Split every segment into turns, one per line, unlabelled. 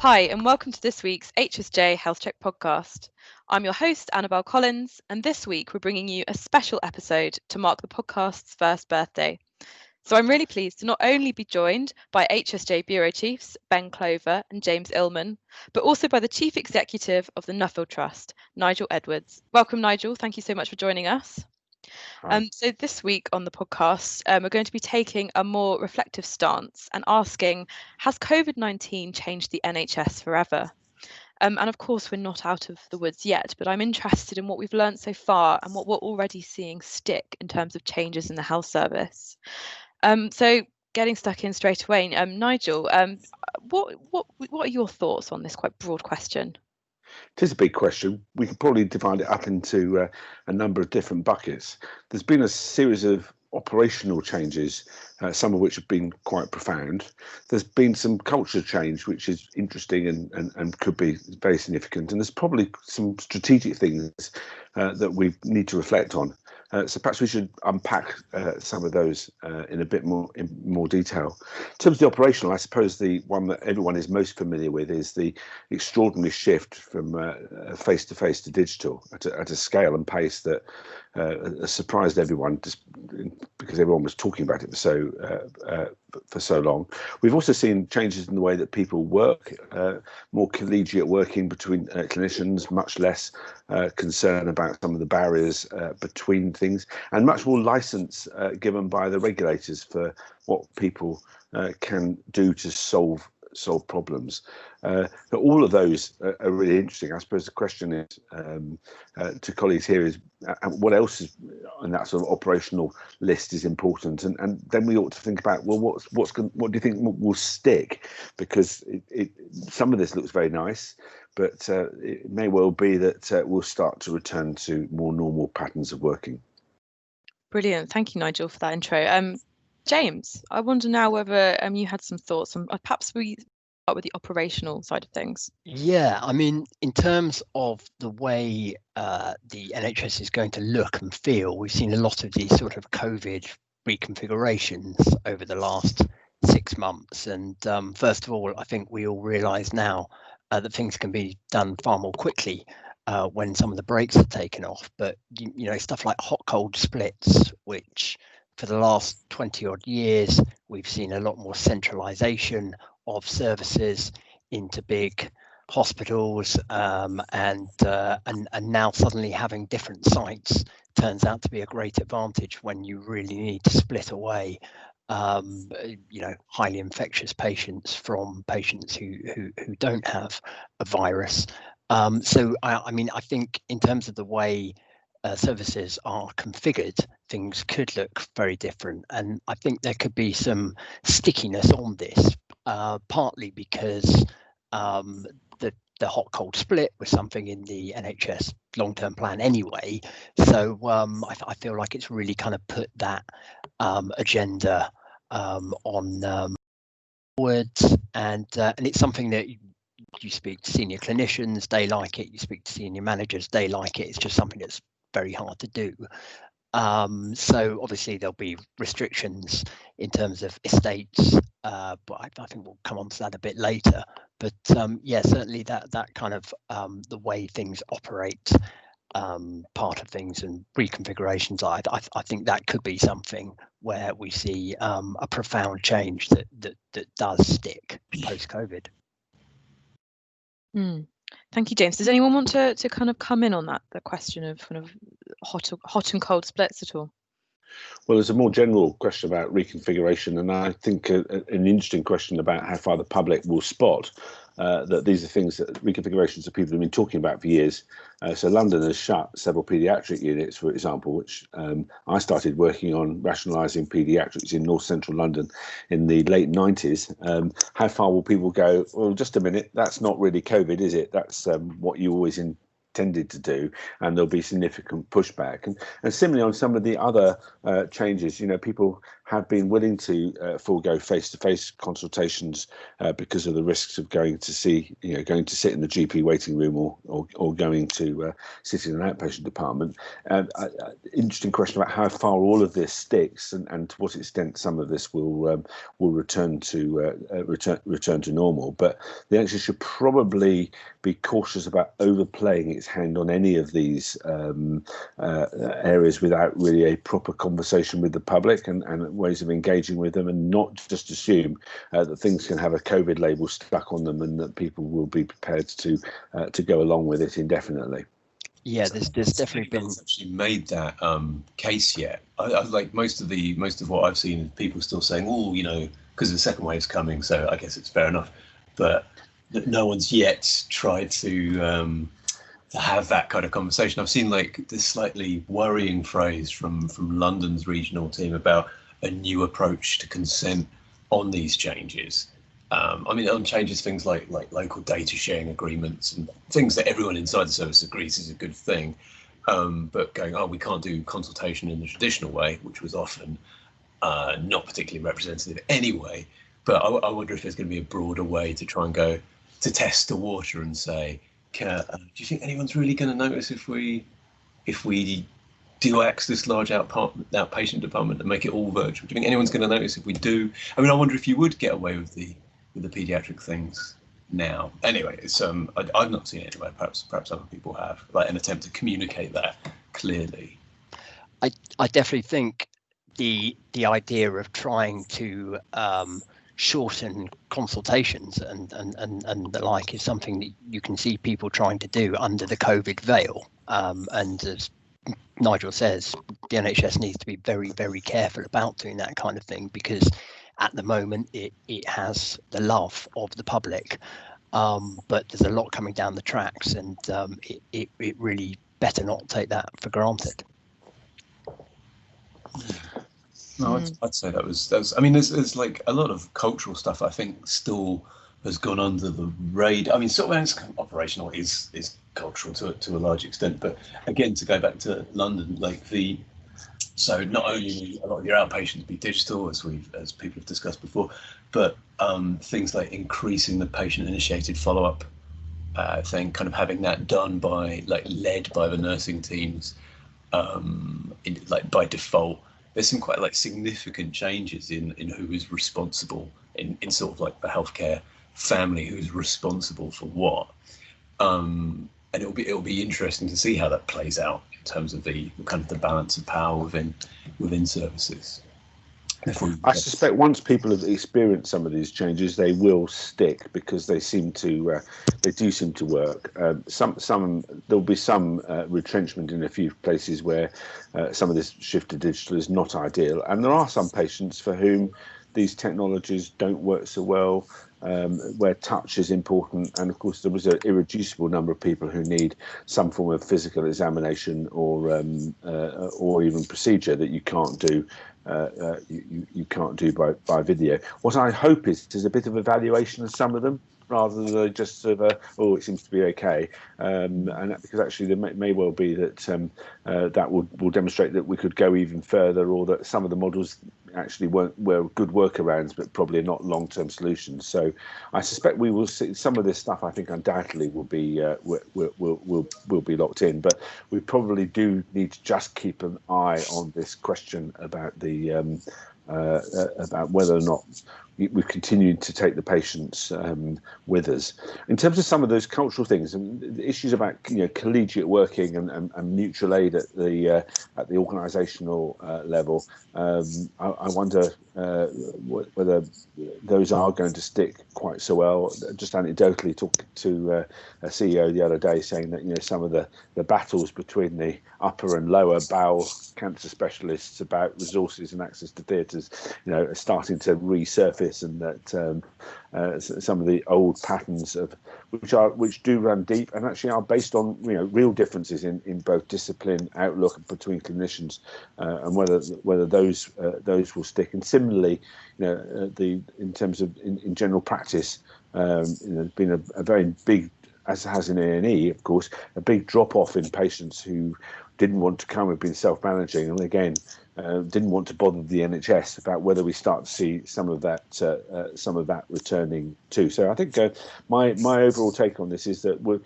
Hi, and welcome to this week's HSJ Health Check Podcast. I'm your host, Annabelle Collins, and this week we're bringing you a special episode to mark the podcast's first birthday. So I'm really pleased to not only be joined by HSJ Bureau Chiefs Ben Clover and James Illman, but also by the Chief Executive of the Nuffield Trust, Nigel Edwards. Welcome, Nigel. Thank you so much for joining us. So this week on the podcast, we're going to be taking a more reflective stance and asking, has COVID-19 changed the NHS forever? And of course, we're not out of the woods yet, but I'm interested in what we've learned so far and what we're already seeing stick in terms of changes in the health service. So getting stuck in straight away, Nigel, what are your thoughts on this quite broad question?
It is a big question. We could probably divide it up into a number of different buckets. There's been a series of operational changes, some of which have been quite profound. There's been some culture change, which is interesting and could be very significant. And there's probably some strategic things that we need to reflect on. So perhaps we should unpack some of those in a bit more detail. In terms of the operational, I suppose the one that everyone is most familiar with is the extraordinary shift from face-to-face to digital at a scale and pace that surprised everyone, just because everyone was talking about it for so long. We've also seen changes in the way that people work, more collegiate working between clinicians, much less concern about some of the barriers between things, and much more license given by the regulators for what people can do to solve problems. All of those are really interesting. I suppose the question is to colleagues here is what else is on that sort of operational list is important, and then we ought to think about, well, what do you think will stick? Because some of this looks very nice, but it may well be that we'll start to return to more normal patterns of working.
Brilliant. Thank you, Nigel, for that intro. James, I wonder now whether you had some thoughts on perhaps we start with the operational side of things.
Yeah, I mean, in terms of the way the NHS is going to look and feel, we've seen a lot of these sort of COVID reconfigurations over the last 6 months. And first of all, I think we all realise now that things can be done far more quickly when some of the brakes are taken off. But, you know, stuff like hot-cold splits, which for the last 20 odd years, we've seen a lot more centralisation of services into big hospitals, and now suddenly having different sites turns out to be a great advantage when you really need to split away highly infectious patients from patients who don't have a virus. So I mean, I think in terms of the way services are configured, things could look very different, and I think there could be some stickiness on this, partly because the hot cold split was something in the NHS long-term plan anyway. So I feel like it's really kind of put that agenda on forwards, and it's something that you speak to senior clinicians, they like it. You speak to senior managers, they like it. It's just something that's very hard to do. So obviously there'll be restrictions in terms of estates, but I think we'll come on to that a bit later. But yeah, certainly that kind of the way things operate, part of things and reconfigurations, I think that could be something where we see a profound change that does stick post-COVID.
Thank you, James. Does anyone want to kind of come in on that, the question of kind of hot and cold splits at all?
Well, there's a more general question about reconfiguration, and I think an interesting question about how far the public will spot that these are things that reconfigurations that people have been talking about for years. So London has shut several paediatric units, for example, which I started working on rationalising paediatrics in north central London in the late 90s. How far will people go? Well, just a minute, that's not really COVID, is it? That's what you always intended to do, and there'll be significant pushback. And similarly on some of the other changes, you know, people have been willing to forego face-to-face consultations because of the risks of going to sit in the GP waiting room or going to sit in an outpatient department. Interesting question about how far all of this sticks and to what extent some of this will return to normal. But the NHS should probably be cautious about overplaying its hand on any of these areas without really a proper conversation with the public and ways of engaging with them, and not just assume that things can have a COVID label stuck on them and that people will be prepared to go along with it indefinitely.
Yeah, there's definitely been
actually made that case yet. I like most of what I've seen is people still saying, oh, because the second wave's coming, so I guess it's fair enough. But no one's yet tried to have that kind of conversation. I've seen like this slightly worrying phrase from London's regional team about a new approach to consent on these changes. On changes, things like local data sharing agreements and things that everyone inside the service agrees is a good thing. But going, we can't do consultation in the traditional way, which was often not particularly representative anyway. But I wonder if there's going to be a broader way to try and go to test the water and say, do you think anyone's really going to notice if we do axe this large outpatient department and make it all virtual? Do you think anyone's going to notice if we do? I wonder if you would get away with the paediatric things now. Anyway, it's I've not seen it anyway. Perhaps other people have, like an attempt to communicate that clearly.
I definitely think the idea of trying to shorten consultations and the like is something that you can see people trying to do under the COVID veil. And as Nigel says, the NHS needs to be very, very careful about doing that kind of thing, because at the moment it has the love of the public, but there's a lot coming down the tracks, and it really better not take that for granted.
No, I'd say that was. There's like a lot of cultural stuff I think still has gone under the radar. Sort of operational is cultural to a large extent, but again, to go back to London, so not only a lot of your outpatients be digital, as people have discussed before, but things like increasing the patient-initiated follow-up thing, kind of having that done led by the nursing teams, by default. There's some quite significant changes in who is responsible in sort of like the healthcare family, who's responsible for what, and it'll be interesting to see how that plays out in terms of the kind of the balance of power within services.
I suspect once people have experienced some of these changes, they will stick, because they do seem to work. There'll be some retrenchment in a few places where some of this shift to digital is not ideal, and there are some patients for whom these technologies don't work so well, where touch is important, and of course there was an irreducible number of people who need some form of physical examination or even procedure that you can't do. You can't do by video. What I hope is there's a bit of evaluation of some of them, rather than just sort of it seems to be okay, and that, because actually there may well be that that will demonstrate that we could go even further, or that some of the models actually were good workarounds, but probably not long-term solutions. So I suspect we will see some of this stuff. I think undoubtedly will be locked in, but we probably do need to just keep an eye on this question about the about whether or not we've continued to take the patients with us. In terms of some of those cultural things and the issues about collegiate working and mutual aid at the organisational level, I wonder whether those are going to stick quite so well. Just anecdotally talking to a CEO the other day, saying that some of the battles between the upper and lower bowel cancer specialists about resources and access to theatres are starting to resurface, and that some of the old patterns of which do run deep and actually are based on real differences in both discipline, outlook between clinicians, and whether those will stick. And similarly, in terms of in general practice, there's been a very big, as it has in A&E, of course, a big drop off in patients who didn't want to come, have been self-managing, and again, didn't want to bother the NHS about whether we start to see some of that returning too. So I think my overall take on this is that we'll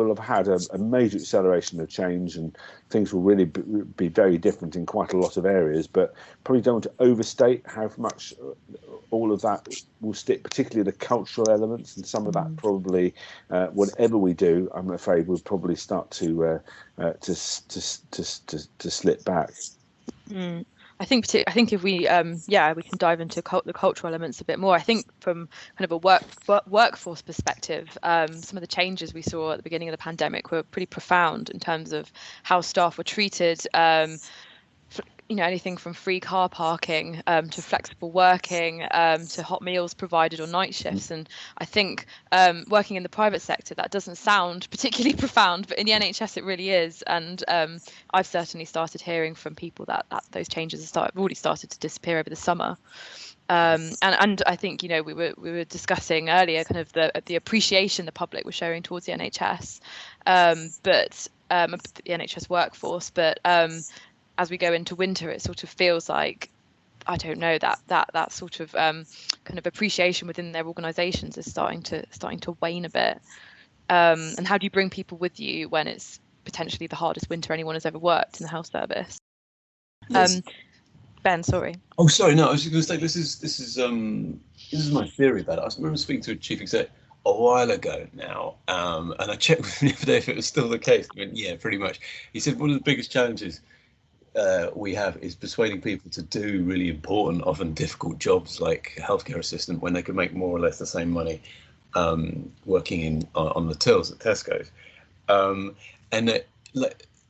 have had a major acceleration of change, and things will really be very different in quite a lot of areas, but probably don't want to overstate how much all of that will stick, particularly the cultural elements, and some of that probably, whatever we do, I'm afraid we'll probably start to slip back.
I think if we we can dive into the cultural elements a bit more. I think from kind of a workforce perspective, some of the changes we saw at the beginning of the pandemic were pretty profound in terms of how staff were treated. Anything from free car parking to flexible working to hot meals provided or night shifts. And I think working in the private sector, that doesn't sound particularly profound, but in the NHS it really is. And I've certainly started hearing from people that those changes have already started to disappear over the summer. And I think we were discussing earlier kind of the appreciation the public was showing towards the NHS, but the NHS workforce, but as we go into winter, it sort of feels like, I don't know, that sort of kind of appreciation within their organisations is starting to wane a bit. And how do you bring people with you when it's potentially the hardest winter anyone has ever worked in the health service? Yes. Ben, sorry.
Oh, sorry. No, I was just going to say this is my theory about it. I remember speaking to a chief exec a while ago now, and I checked with him the other day if it was still the case. I mean, yeah, pretty much. He said one of the biggest challenges we have is persuading people to do really important, often difficult jobs like healthcare assistant when they can make more or less the same money working on the tills at Tesco's. And that,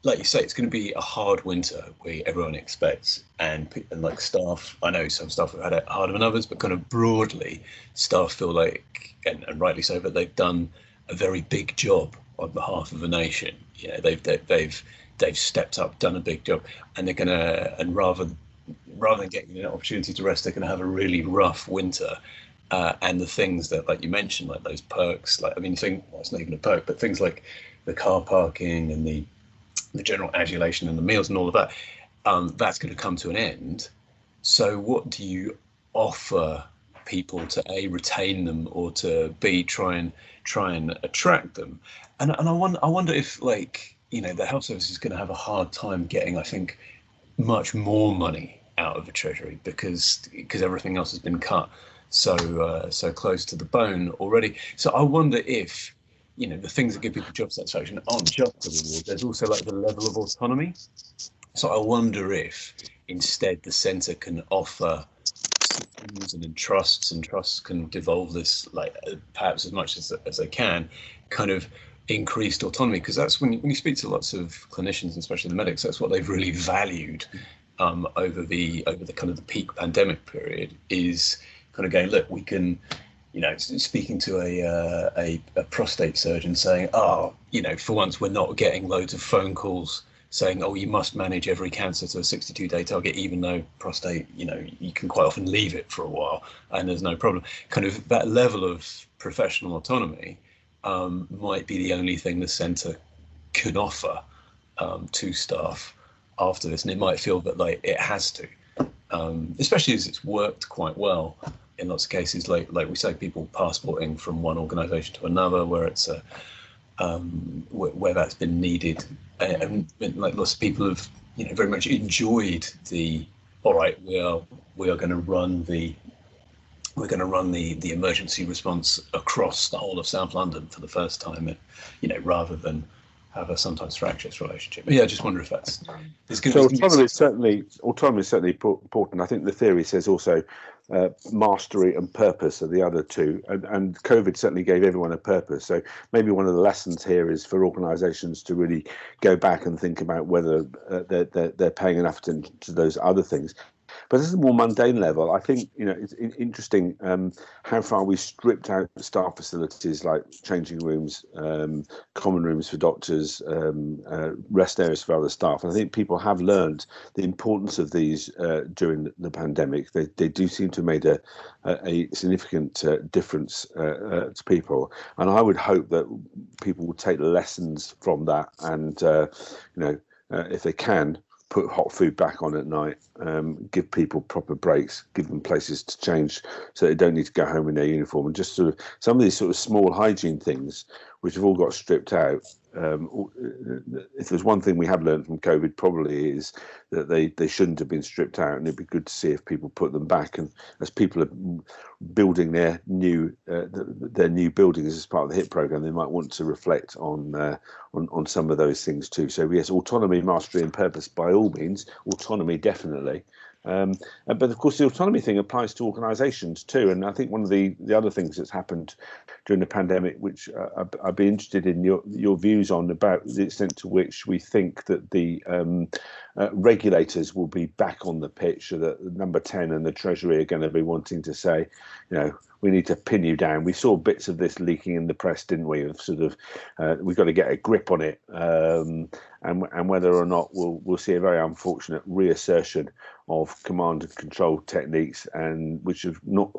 like you say, it's going to be a hard winter where everyone expects, and like staff, I know some staff have had it harder than others, but kind of broadly, staff feel like, and rightly so, that they've done a very big job on behalf of the nation. They've stepped up, done a big job, and they're gonna, and rather than getting an opportunity to rest, they're gonna have a really rough winter. And the things that, like you mentioned, like those perks, well, it's not even a perk, but things like the car parking and the general adulation and the meals and all of that, that's going to come to an end. So what do you offer people to A, retain them, or to B, try and attract them? And I wonder if, like, the health service is going to have a hard time getting, I think, much more money out of the Treasury because everything else has been cut so close to the bone already. So I wonder if, the things that give people job satisfaction aren't just the reward. There's also like the level of autonomy. So I wonder if instead the centre can offer systems and trusts can devolve this, like perhaps as much as they can, kind of increased autonomy, because that's when you speak to lots of clinicians, and especially the medics, that's what they've really valued over the kind of the peak pandemic period, is kind of going, look, we can, speaking to a prostate surgeon saying, for once we're not getting loads of phone calls saying, oh, you must manage every cancer to a 62-day target, even though prostate, you can quite often leave it for a while and there's no problem. Kind of that level of professional autonomy might be the only thing the centre can offer to staff after this, and it might feel that like it has to, especially as it's worked quite well in lots of cases, like we say, people passporting from one organisation to another, where it's where that's been needed, and like lots of people have very much enjoyed the, all right, we are going to run the emergency response across the whole of South London for the first time, rather than have a sometimes fractious relationship. But yeah, I just wonder if that's...
So autonomy is certainly important. I think the theory says also mastery and purpose are the other two, and COVID certainly gave everyone a purpose. So maybe one of the lessons here is for organisations to really go back and think about whether they're paying enough attention to those other things. But this is a more mundane level. I think it's interesting how far we stripped out staff facilities like changing rooms, common rooms for doctors, rest areas for other staff. And I think people have learned the importance of these during the pandemic. They do seem to have made a significant difference to people. And I would hope that people will take lessons from that and, if they can, put hot food back on at night, give people proper breaks, give them places to change so they don't need to go home in their uniform, and just sort of some of these sort of small hygiene things which have all got stripped out. If there's one thing we have learned from COVID, probably is that they shouldn't have been stripped out, and it'd be good to see if people put them back. And as people are building their new buildings as part of the HIT program, they might want to reflect on some of those things too. So yes, autonomy, mastery, and purpose by all means. Autonomy definitely. But of course, the autonomy thing applies to organisations too. And I think one of the other things that's happened during the pandemic, which I'd be interested in your views on, about the extent to which we think that the regulators will be back on the pitch, so that Number 10 and the Treasury are going to be wanting to say, we need to pin you down. We saw bits of this leaking in the press, didn't we? Of sort of, we've got to get a grip on it, and whether or not we'll see a very unfortunate reassertion of command and control techniques, and which have not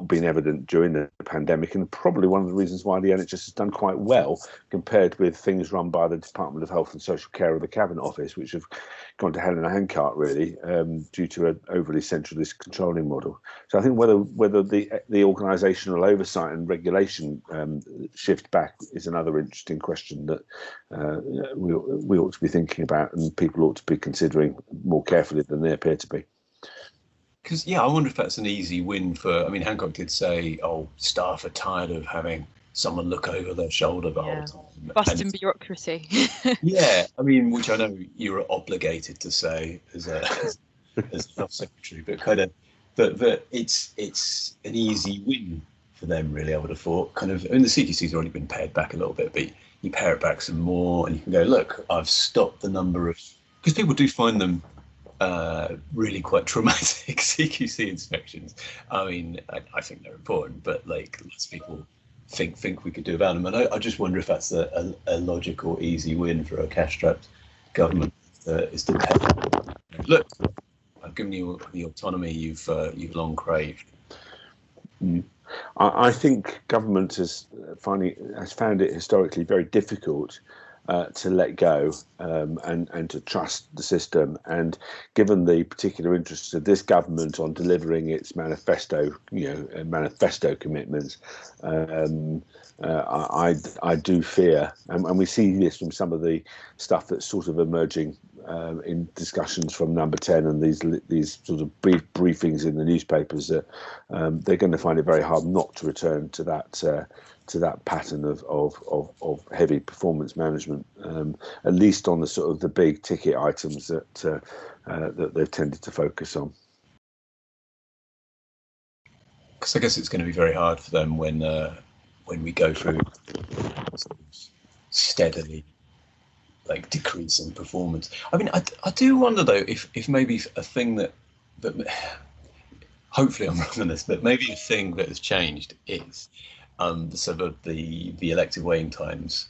been evident during the pandemic, and probably one of the reasons why the NHS has done quite well compared with things run by the Department of Health and Social Care or the Cabinet Office, which have gone to hell in a handcart really, due to an overly centralist controlling model. So I think whether the organisational oversight and regulation shift back is another interesting question that we ought to be thinking about, and people ought to be considering more carefully than they appear to be.
Because, I wonder if that's an easy win for, Hancock did say, staff are tired of having someone look over their shoulder the whole time.
Busting bureaucracy.
Which I know you're obligated to say as health secretary, but it's an easy win for them, really, I would have thought. The CQC's already been pared back a little bit, but you pare it back some more and you can go, look, I've stopped the number of, because people do find them really quite traumatic CQC inspections. I think they're important, but lots of people think we could do about them. And I just wonder if that's a logical, easy win for a cash-strapped government, is to pay. Look, I've given you the autonomy you've long craved.
I think government has found it historically very difficult to let go and to trust the system. And given the particular interests of this government on delivering its manifesto commitments, I do fear, and we see this from some of the stuff that's sort of emerging in discussions from Number 10 and these sort of brief briefings in the newspapers, that they're going to find it very hard not to return to that pattern of heavy performance management, at least on the sort of the big ticket items that they've tended to focus on.
Because I guess it's going to be very hard for them when we go through steadily decreasing performance. I do wonder though if maybe a thing that hopefully I'm wrong on this, but maybe a thing that has changed is the elective waiting times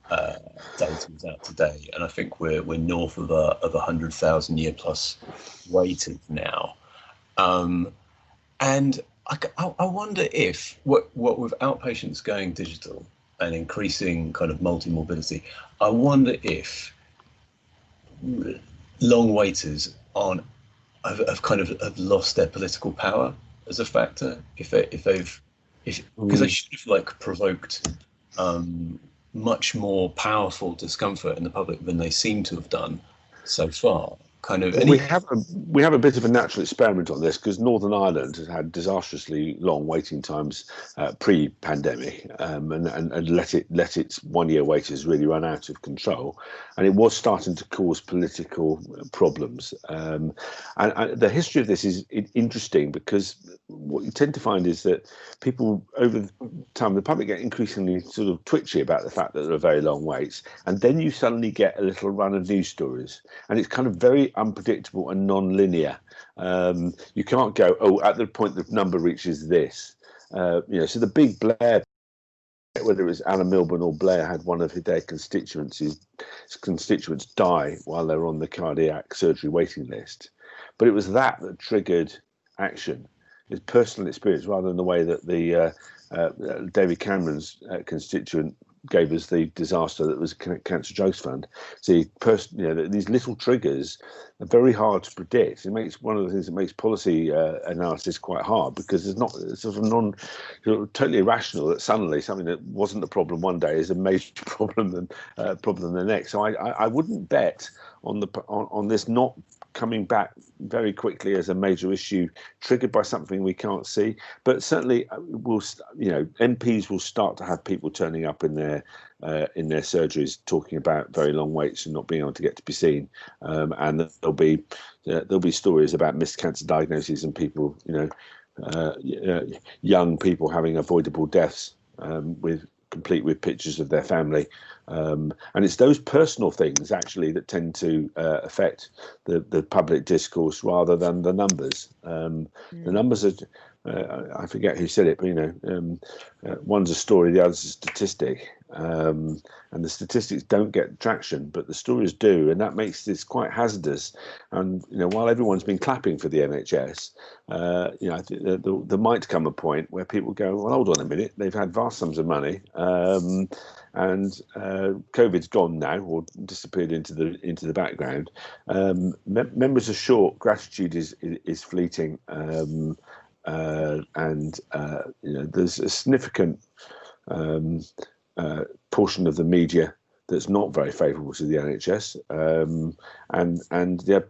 data is out today, and I think we're north of 100,000 year plus waited now, and I wonder if what with outpatients going digital and increasing kind of multi-morbidity, I wonder if long waiters have lost their political power as a factor, because they should have provoked much more powerful discomfort in the public than they seem to have done so far.
We have a bit of a natural experiment on this, because Northern Ireland has had disastrously long waiting times pre-pandemic, and let its 1 year waiters really run out of control, and it was starting to cause political problems. And the history of this is interesting, because what you tend to find is that people over time, the public get increasingly sort of twitchy about the fact that there are very long waits, and then you suddenly get a little run of news stories, and it's kind of very unpredictable and non-linear. You can't go, at the point the number reaches this. So the big Blair, whether it was Alan Milburn or Blair, had one of their constituents die while they're on the cardiac surgery waiting list. But it was that triggered action. His personal experience, rather than the way that the David Cameron's constituent gave us the disaster that was Cancer Drugs Fund. See, these little triggers are very hard to predict. It makes one of the things that makes policy analysis quite hard, because it's sort of totally irrational that suddenly something that wasn't a problem one day is a major problem the next. So I wouldn't bet on this not coming back very quickly as a major issue triggered by something we can't see. But certainly, MPs will start to have people turning up in their surgeries talking about very long waits and not being able to get to be seen, and there'll be stories about missed cancer diagnoses and people, young people having avoidable deaths, complete with pictures of their family. And it's those personal things actually that tend to affect the public discourse rather than the numbers. The numbers are, I forget who said it, but one's a story, the other's a statistic. And the statistics don't get traction, but the stories do, and that makes this quite hazardous. And while everyone's been clapping for the NHS, I think there might come a point where people go, well, hold on a minute, they've had vast sums of money, and COVID's gone now, or disappeared into the background. Members are short, gratitude is fleeting, and there's a significant portion of the media that's not very favourable to the NHS, and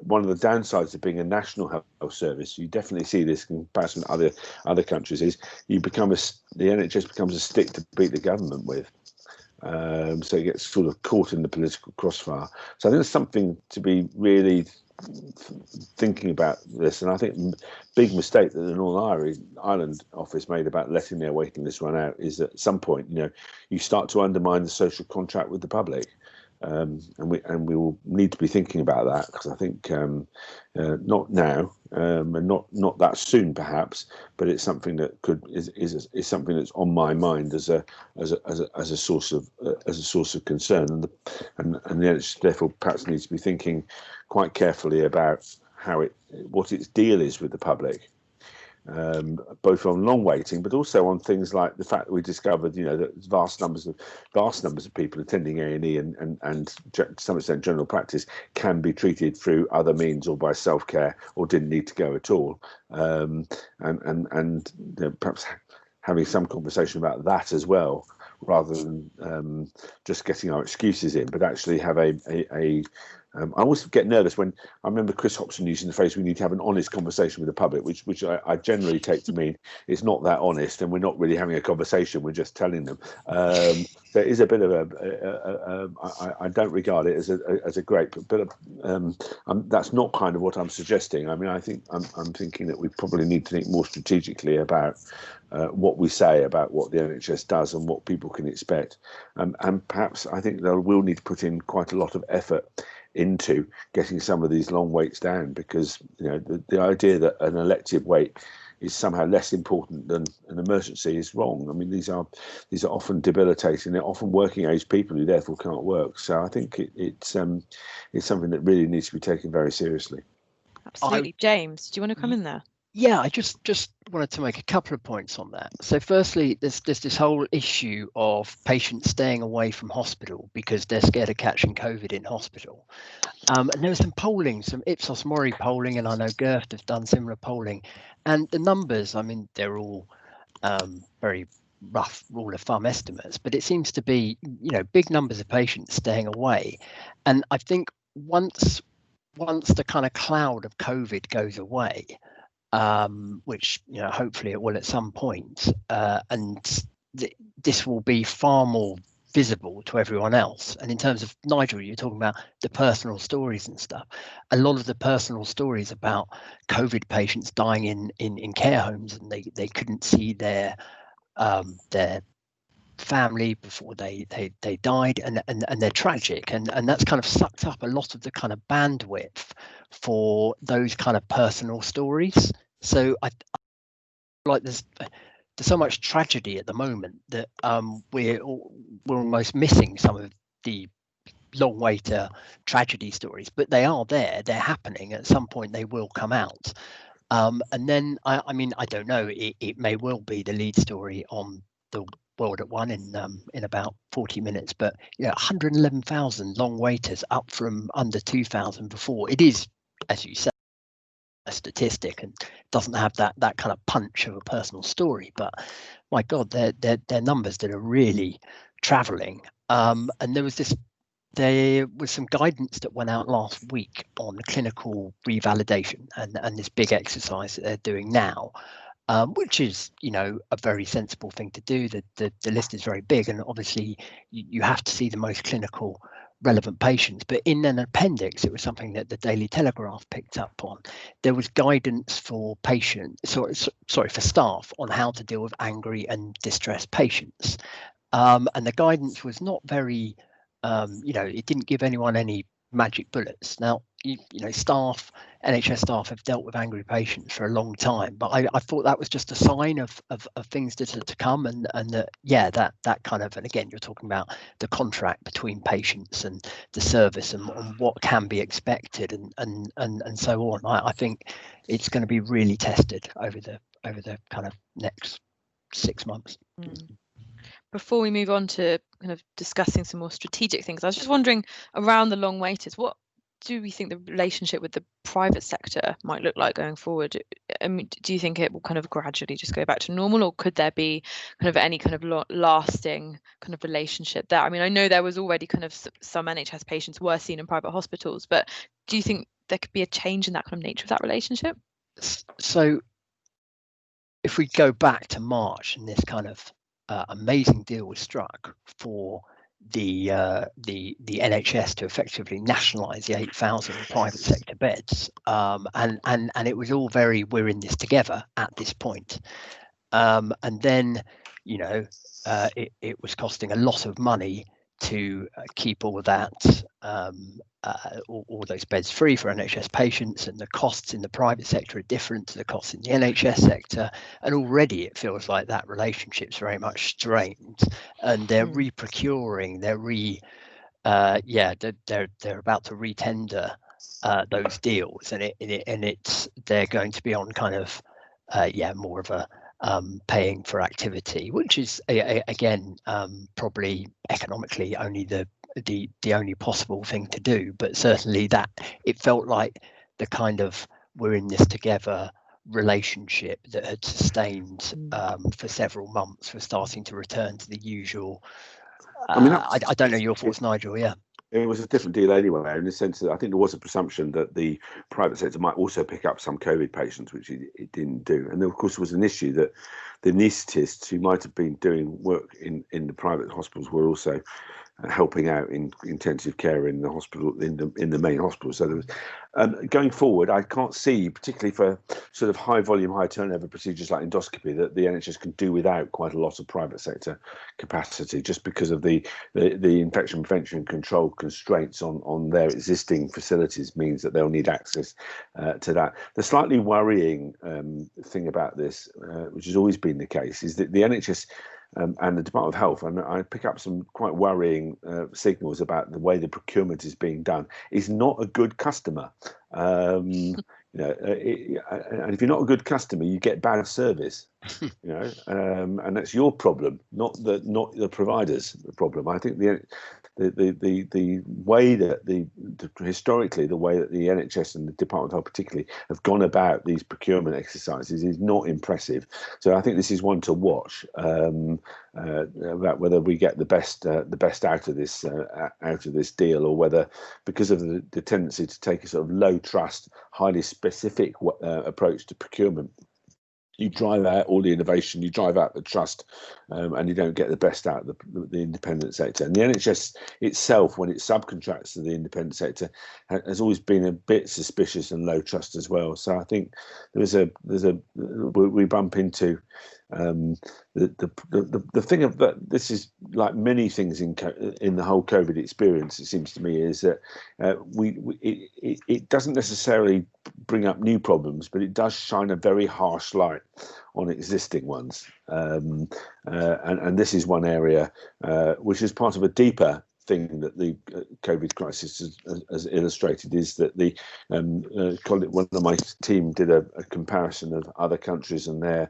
one of the downsides of being a national health service, you definitely see this in comparison to other countries, is the NHS becomes a stick to beat the government with. So it gets sort of caught in the political crossfire. So I think there's something to be really thinking about this, and I think big mistake that the Northern Ireland office made about letting their waiting list run out is that at some point, you start to undermine the social contract with the public, and we will need to be thinking about that, because I think not now, and not that soon perhaps, but it's something that is something that's on my mind as a source of concern, and the NHS therefore perhaps needs to be thinking quite carefully about what its deal is with the public, both on long waiting, but also on things like the fact that we discovered, that vast numbers of people attending A&E and to some extent general practice can be treated through other means or by self-care, or didn't need to go at all, and perhaps having some conversation about that as well, rather than just getting our excuses in, but actually have I always get nervous when I remember Chris Hobson using the phrase, we need to have an honest conversation with the public, which I generally take to mean it's not that honest, and we're not really having a conversation, we're just telling them. There is a bit of I don't regard it as a great, but that's not kind of what I'm suggesting. I mean, I think I'm thinking that we probably need to think more strategically about what we say about what the NHS does and what people can expect. And perhaps I think they will need to put in quite a lot of effort into getting some of these long waits down, because the idea that an elective wait is somehow less important than an emergency is wrong. I mean, these are often debilitating. They're often working age people who therefore can't work. So I think it's something that really needs to be taken very seriously.
Absolutely. James, do you want to come in there?
Yeah, I just wanted to make a couple of points on that. So firstly, there's this whole issue of patients staying away from hospital because they're scared of catching COVID in hospital. And there was some polling, some Ipsos Mori polling, and I know Girth have done similar polling. And the numbers, I mean, they're all very rough rule of thumb estimates, but it seems to be, big numbers of patients staying away. And I think once the kind of cloud of COVID goes away, which hopefully it will at some point, and this will be far more visible to everyone else. And in terms of Nigel, you're talking about the personal stories and stuff. A lot of the personal stories about COVID patients dying in care homes, and they couldn't see their family before they died, and they're tragic, and that's kind of sucked up a lot of the kind of bandwidth for those kind of personal stories. So I like there's so much tragedy at the moment that we're almost missing some of the long waiter tragedy stories, but they are there, they're happening. At some point they will come out, and then I mean, I don't know, it may well be the lead story on the World at One in about 40 minutes, but 111,000 long waiters, up from under 2,000 before. It is, as you said, a statistic and doesn't have that kind of punch of a personal story, but my God, they're numbers that are really traveling. And there was some guidance that went out last week on clinical revalidation and this big exercise that they're doing now, which is, a very sensible thing to do. The list is very big, and obviously you have to see the most clinical relevant patients. But in an appendix, it was something that the Daily Telegraph picked up on. There was guidance for for staff on how to deal with angry and distressed patients. And the guidance was not very, it didn't give anyone any magic bullets. Now, NHS staff have dealt with angry patients for a long time, but I thought that was just a sign of things that are to come, and that kind of, and again, you're talking about the contract between patients and the service and what can be expected and so on. I think it's going to be really tested over the kind of next 6 months.
Before we move on to kind of discussing some more strategic things, I was just wondering, around the long waiters, what do we think the relationship with the private sector might look like going forward? I mean, do you think it will kind of gradually just go back to normal, or could there be kind of any kind of lasting kind of relationship there? I mean, I know there was already kind of some NHS patients were seen in private hospitals, but do you think there could be a change in that kind of nature of that relationship?
So if we go back to March, and this kind of amazing deal was struck for the NHS to effectively nationalise the 8,000 private sector beds, and it was all very, we're in this together at this point, and then it was costing a lot of money to keep all of that, all those beds free for NHS patients, and the costs in the private sector are different to the costs in the NHS sector, and already it feels like that relationship's very much strained, and they're reprocuring, they're about to retender those deals, and they're going to be on kind of more of a paying for activity, which is again probably economically only the only possible thing to do, but certainly that it felt like the kind of we're in this together relationship that had sustained for several months was starting to return to the usual. I don't know your thoughts, Nigel. Yeah.
It was a different deal anyway, in the sense that I think there was a presumption that the private sector might also pick up some COVID patients, which it didn't do. And there, of course, was an issue that the anaesthetists who might have been doing work in the private hospitals were also helping out in intensive care in the hospital, in the main hospital. So there was, going forward, I can't see, particularly for sort of high volume, high turnover procedures like endoscopy, that the NHS can do without quite a lot of private sector capacity, just because of the infection prevention control constraints on their existing facilities means that they'll need access to that. The slightly worrying thing about this, which has always been the case, is that the NHS and the Department of Health, and I pick up some quite worrying signals about the way the procurement is being done, is not a good customer. And if you're not a good customer, you get bad service. And that's your problem, not the provider's problem. I think the way that historically the way that the NHS and the Department of Health particularly have gone about these procurement exercises is not impressive. So I think this is one to watch about whether we get the best out of this deal, or whether, because of the tendency to take a sort of low trust, highly specific approach to procurement, you drive out all the innovation, you drive out the trust, and you don't get the best out of the independent sector. And the NHS itself, when it subcontracts to the independent sector, has always been a bit suspicious and low trust as well. So I think we bump into the thing of that. This is like many things in the whole COVID experience. It seems to me is that it doesn't necessarily bring up new problems, but it does shine a very harsh light on existing ones. And this is one area which is part of a deeper thing that the COVID crisis has illustrated is that one of my team did a comparison of other countries and their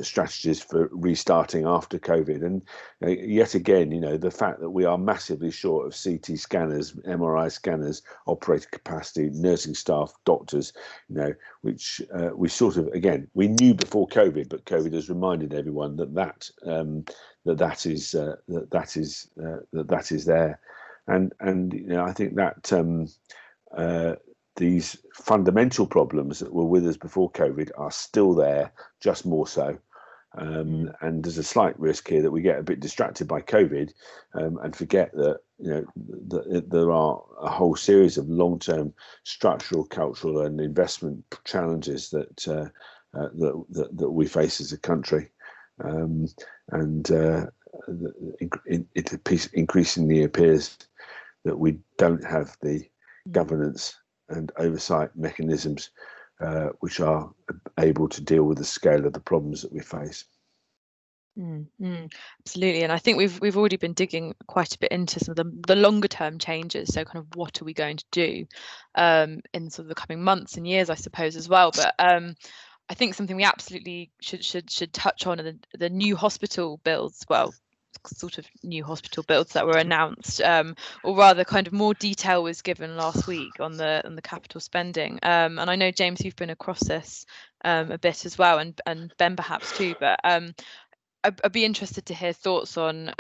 strategies for restarting after COVID. And yet again, the fact that we are massively short of CT scanners, MRI scanners, operator capacity, nursing staff, doctors, which we sort of, again, we knew before COVID, but COVID has reminded everyone that is there, and I think that these fundamental problems that were with us before COVID are still there, just more so. And there's a slight risk here that we get a bit distracted by COVID and forget that that there are a whole series of long-term structural, cultural, and investment challenges that we face as a country. It increasingly appears that we don't have the governance and oversight mechanisms which are able to deal with the scale of the problems that we face.
Absolutely, and I think we've already been digging quite a bit into some of the longer term changes. So kind of what are we going to do in sort of the coming months and years, I suppose, as well. But I think something we absolutely should touch on are the new hospital builds. Well, sort of new hospital builds that were announced, or rather, kind of more detail was given last week on the capital spending. And I know, James, you've been across this a bit as well, and Ben perhaps too. But I'd be interested to hear thoughts on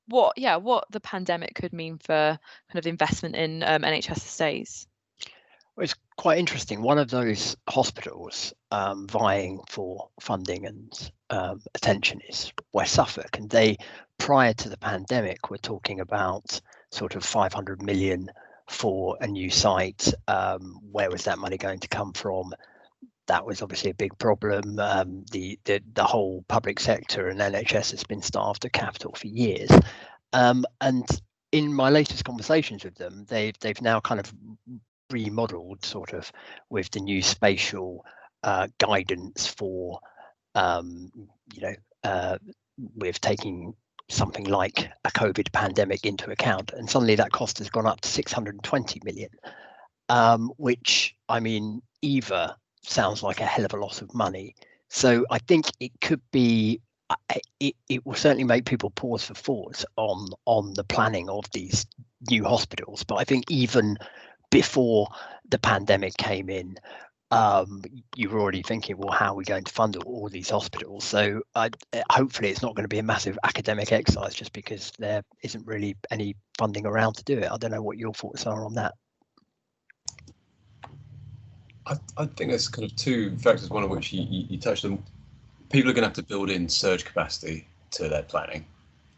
what the pandemic could mean for kind of investment in NHS estates.
Well, it's quite interesting. One of those hospitals vying for funding and attention is West Suffolk, and they, prior to the pandemic, were talking about sort of 500 million for a new site. Where was that money going to come from? That was obviously a big problem. The whole public sector and NHS has been starved of capital for years. And in my latest conversations with them, they've now kind of remodeled sort of with the new spatial guidance for with taking something like a COVID pandemic into account, and suddenly that cost has gone up to 620 million, which, I mean, either sounds like a hell of a lot of money. So I think it could be, it will certainly make people pause for thought on the planning of these new hospitals. But I think even before the pandemic came in, you were already thinking, well, how are we going to fund all these hospitals? So hopefully it's not going to be a massive academic exercise just because there isn't really any funding around to do it. I don't know what your thoughts are on that.
I think there's kind of two factors, one of which you touched on. People are going to have to build in surge capacity to their planning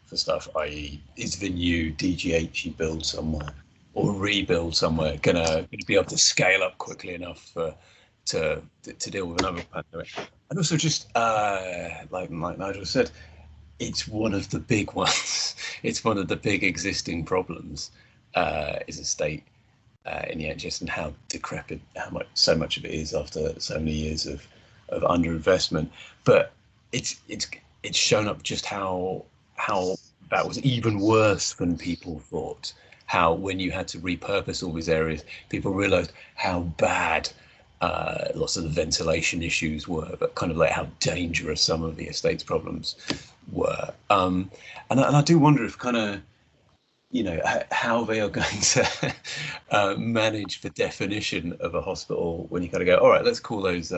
for stuff, i.e. is the new DGH you build somewhere or rebuild somewhere going to be able to scale up quickly enough to deal with another pandemic? And also just like Nigel said, it's one of the big ones. It's one of the big existing problems is a state in the NHS and how decrepit, so much of it is after so many years of underinvestment. But it's shown up just how that was even worse than people thought. How when you had to repurpose all these areas, people realised how bad lots of the ventilation issues were, but kind of like how dangerous some of the estates problems were. And I do wonder if kind of, how they are going to manage the definition of a hospital when you kind of go, all right, let's call those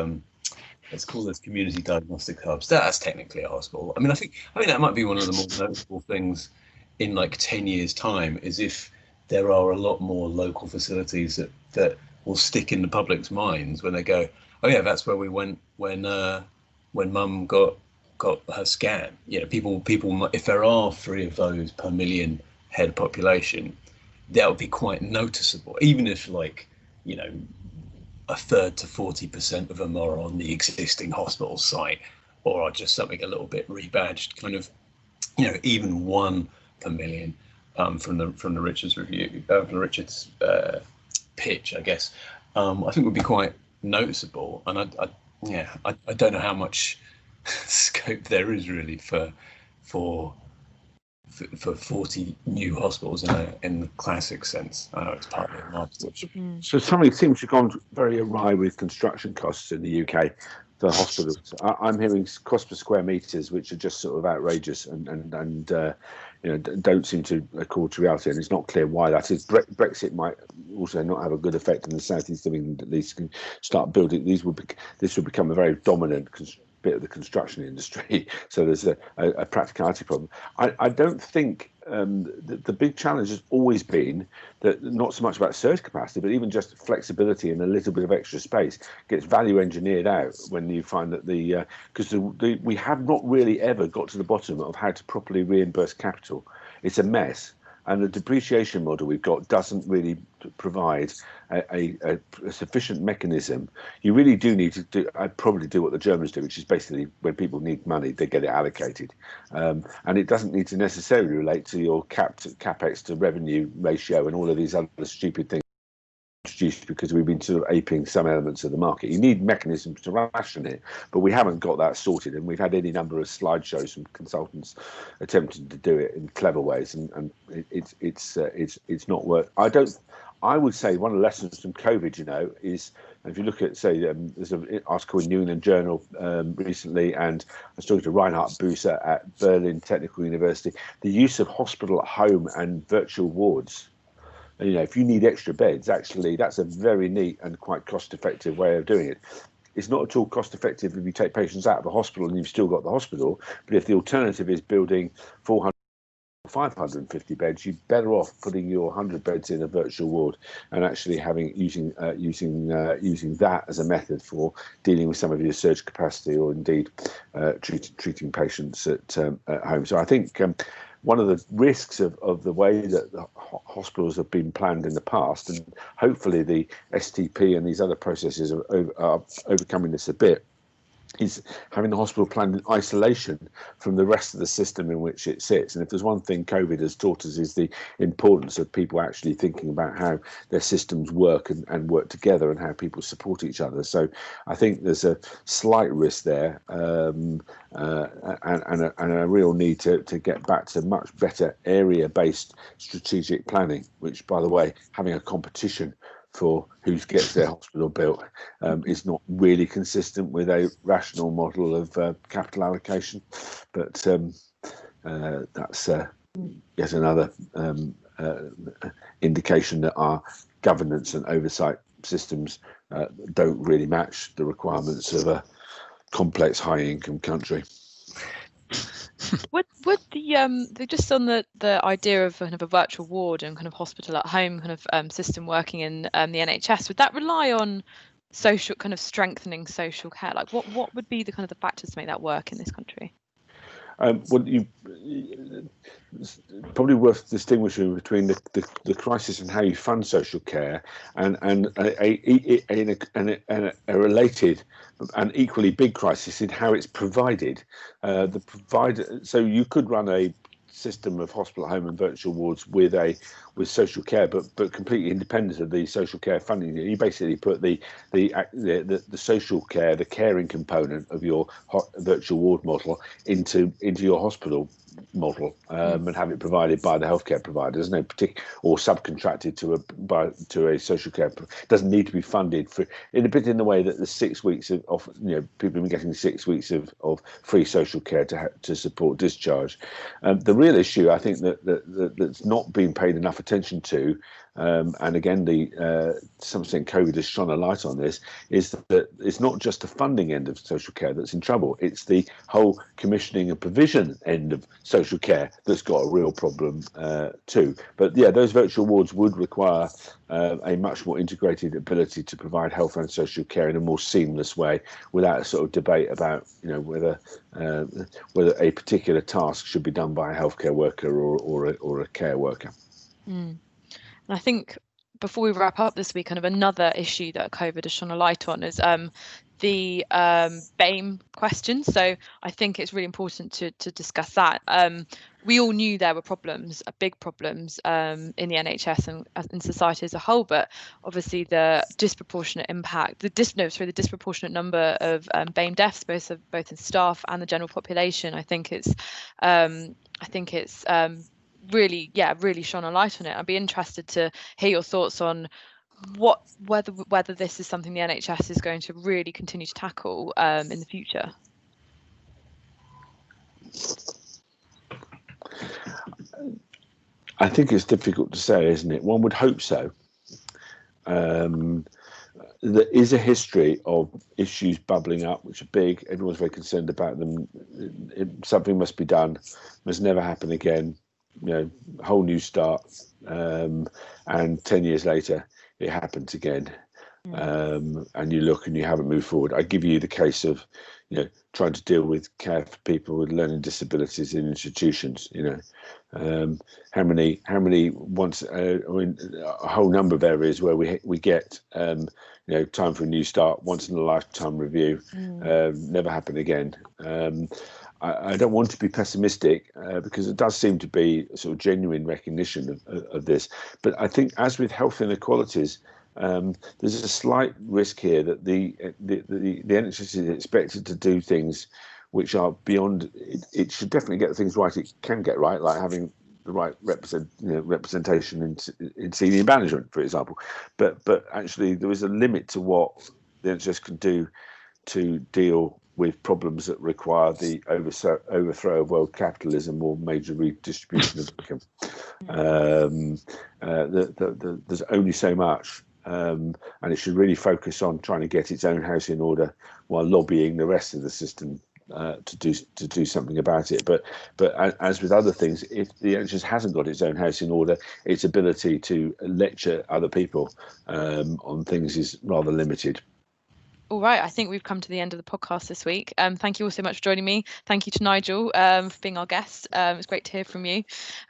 community diagnostic hubs. That's technically a hospital. I think that might be one of the more notable things in like 10 years' time, is if there are a lot more local facilities that will stick in the public's minds when they go, oh yeah, that's where we went when Mum got her scan. People, if there are 3 of those per million head population, that would be quite noticeable, even if a third to 40% of them are on the existing hospital site or are just something a little bit rebadged, kind of, even 1 per million from the Richards review, from the Richards pitch, I guess, I think would be quite noticeable. And I don't know how much scope there is really for for 40 new hospitals in the classic sense. I know it's partly a marketing.
So something seems to have gone very awry with construction costs in the UK for hospitals. I'm hearing cost per square meters, which are just sort of outrageous and don't seem to accord to reality, and it's not clear why that is. Brexit might also not have a good effect in the southeast of England. At least can start building. This will become a very dominant bit of the construction industry. So there's a practicality problem. I don't think the big challenge has always been that not so much about surge capacity, but even just flexibility and a little bit of extra space gets value engineered out when you find that we have not really ever got to the bottom of how to properly reimburse capital. It's a mess. And the depreciation model we've got doesn't really provide a sufficient mechanism. You really do need to probably do what the Germans do, which is basically when people need money, they get it allocated. And it doesn't need to necessarily relate to your capex to revenue ratio and all of these other stupid things introduced because we've been sort of aping some elements of the market. You need mechanisms to ration it, but we haven't got that sorted, and we've had any number of slideshows from consultants attempting to do it in clever ways, and it's not work. I would say one of the lessons from COVID, is if you look at, say, there's an article in New England Journal recently, and I was talking to Reinhard Buser at Berlin Technical University, the use of hospital at home and virtual wards. If you need extra beds, actually, that's a very neat and quite cost-effective way of doing it. It's not at all cost-effective if you take patients out of the hospital and you've still got the hospital. But if the alternative is building 400 or 550 beds, you're better off putting your 100 beds in a virtual ward and actually using that as a method for dealing with some of your surge capacity, or indeed treating patients at home. So I think one of the risks of the way that the hospitals have been planned in the past, and hopefully the STP and these other processes are overcoming this a bit, is having the hospital planned in isolation from the rest of the system in which it sits. And if there's one thing COVID has taught us, is the importance of people actually thinking about how their systems work and work together, and how people support each other. So I think there's a slight risk there, and a real need to get back to much better area-based strategic planning, which, by the way, having a competition for who gets their hospital built is not really consistent with a rational model of capital allocation. But that's yet another indication that our governance and oversight systems don't really match the requirements of a complex high-income country.
Would the just on the idea of kind of a virtual ward and kind of hospital at home kind of system working in the NHS, would that rely on strengthening social care? Like what would be the kind of the factors to make that work in this country?
It's probably worth distinguishing between the crisis and how you fund social care and a related and equally big crisis in how it's provided. So you could run a system of hospital, home, and virtual wards with social care, but completely independent of the social care funding. You basically put the social care, the caring component of your virtual ward model into your hospital model, and have it provided by the healthcare provider. There's no particular, or subcontracted to a social care. It doesn't need to be funded in the way that the 6 weeks of people have been getting 6 weeks of free social care to support discharge. The real issue, I think, that's not being paid enough attention to, and again, something COVID has shone a light on this, is that it's not just the funding end of social care that's in trouble. It's the whole commissioning and provision end of social care that's got a real problem too. But yeah, those virtual wards would require a much more integrated ability to provide health and social care in a more seamless way, without a sort of debate about whether a particular task should be done by a healthcare worker or a care worker.
And I think before we wrap up this week, kind of another issue that COVID has shone a light on is the BAME question. So I think it's really important to discuss that. We all knew there were problems, big problems in the NHS and in society as a whole, but obviously the disproportionate impact, the disproportionate number of BAME deaths, both in staff and the general population. I think it's I think it's really shone a light on it. I'd be interested to hear your thoughts on whether this is something the NHS is going to really continue to tackle in the future.
I think it's difficult to say, isn't it? One would hope so. There is a history of issues bubbling up, which are big. Everyone's very concerned about them. Something must be done. Must never happen again. Whole new start. And 10 years later, it happens again. And you look and you haven't moved forward. I give you the case of, trying to deal with care for people with learning disabilities in institutions. How many once a whole number of areas where we get time for a new start, once in a lifetime review, never happen again. I don't want to be pessimistic because it does seem to be a sort of genuine recognition of this. But I think, as with health inequalities, there's a slight risk here that the NHS is expected to do things which are beyond. It should definitely get the things right it can get right, like having the right representation in senior management, for example. But actually, there is a limit to what the NHS can do to deal with problems that require the overthrow of world capitalism or major redistribution of income. There's only so much. And it should really focus on trying to get its own house in order while lobbying the rest of the system to do something about it. But as with other things, if the NHS hasn't got its own house in order, its ability to lecture other people on things is rather limited.
All right, I think we've come to the end of the podcast this week. Thank you all so much for joining me. Thank you to Nigel for being our guest. It was great to hear from you,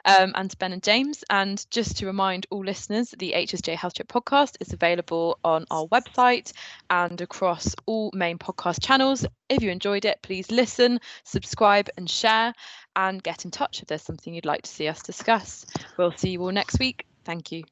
and to Ben and James. And just to remind all listeners, the HSJ Health Check Podcast is available on our website and across all main podcast channels. If you enjoyed it, please listen, subscribe and share, and get in touch if there's something you'd like to see us discuss. We'll see you all next week. Thank you.